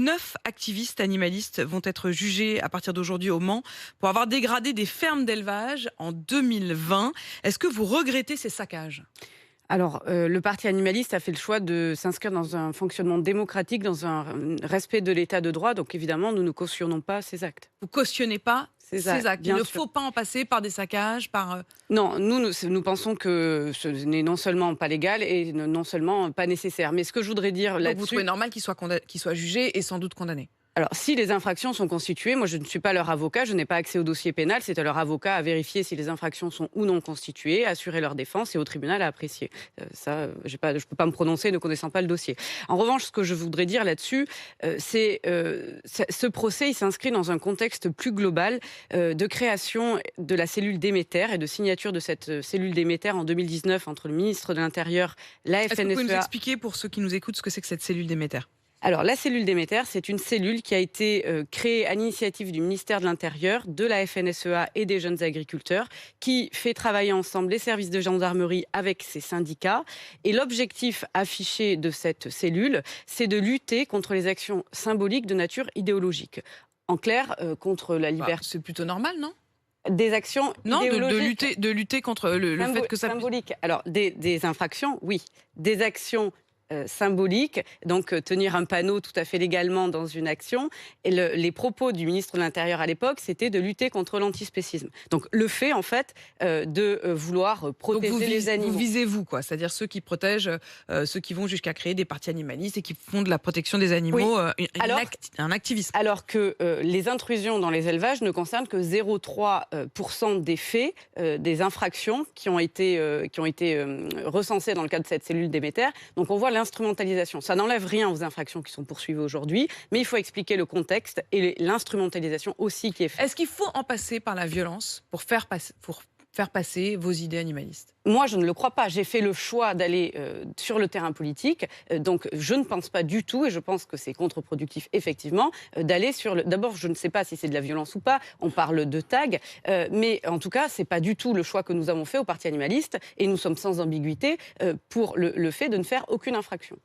9 activistes animalistes vont être jugés à partir d'aujourd'hui au Mans pour avoir dégradé des fermes d'élevage en 2020. Est-ce que vous regrettez ces saccages ? Alors, le parti animaliste a fait le choix de s'inscrire dans un fonctionnement démocratique, dans un respect de l'état de droit. Donc, évidemment, nous ne cautionnons pas ces actes. Vous cautionnez pas ces actes. Il Bien ne sûr. faut pas en passer par des saccages, par... Non, nous pensons que ce n'est non seulement pas légal et non seulement pas nécessaire. Mais ce que je voudrais dire Donc vous là-dessus... trouvez normal qu'ils soient jugés et sans doute condamnés ? Alors, si les infractions sont constituées, moi je ne suis pas leur avocat, je n'ai pas accès au dossier pénal, c'est à leur avocat à vérifier si les infractions sont ou non constituées, à assurer leur défense et au tribunal à apprécier. Je ne peux pas me prononcer ne connaissant pas le dossier. En revanche, ce que je voudrais dire là-dessus, ce procès il s'inscrit dans un contexte plus global de création de la cellule Déméter et de signature de cette cellule Déméter en 2019 entre le ministre de l'Intérieur, la Est-ce que vous pouvez nous FNSEA... expliquer pour ceux qui nous écoutent ce que c'est que cette cellule Déméter ? Alors, la cellule Déméter, c'est une cellule qui a été créée à l'initiative du ministère de l'Intérieur, de la FNSEA et des jeunes agriculteurs, qui fait travailler ensemble les services de gendarmerie avec ses syndicats. Et l'objectif affiché de cette cellule, c'est de lutter contre les actions symboliques de nature idéologique. En clair, contre la liberté... C'est plutôt normal, non ? Des actions idéologiques... de lutter contre le fait que ça... Symbolique. Alors, des infractions, oui. Des actions symbolique, donc tenir un panneau tout à fait légalement dans une action. Et les propos du ministre de l'Intérieur à l'époque, c'était de lutter contre l'antispécisme. Donc le fait, en fait, de vouloir protéger les animaux. Vous visez vous, quoi. C'est-à-dire ceux qui protègent, ceux qui vont jusqu'à créer des partis animalistes et qui font de la protection des animaux un activisme. Alors que les intrusions dans les élevages ne concernent que 0,3% des faits, des infractions qui ont été recensées dans le cadre de cette cellule Déméter. Donc on voit l'instrumentalisation. Ça n'enlève rien aux infractions qui sont poursuivies aujourd'hui, mais il faut expliquer le contexte et l'instrumentalisation aussi qui est faite. Est-ce qu'il faut en passer par la violence pour faire passer vos idées animalistes ? Moi, je ne le crois pas. J'ai fait le choix d'aller sur le terrain politique. Donc, je ne pense pas du tout, et je pense que c'est contre-productif, effectivement, d'aller sur le... D'abord, je ne sais pas si c'est de la violence ou pas. On parle de tag. Mais en tout cas, ce n'est pas du tout le choix que nous avons fait au Parti animaliste. Et nous sommes sans ambiguïté pour le fait de ne faire aucune infraction.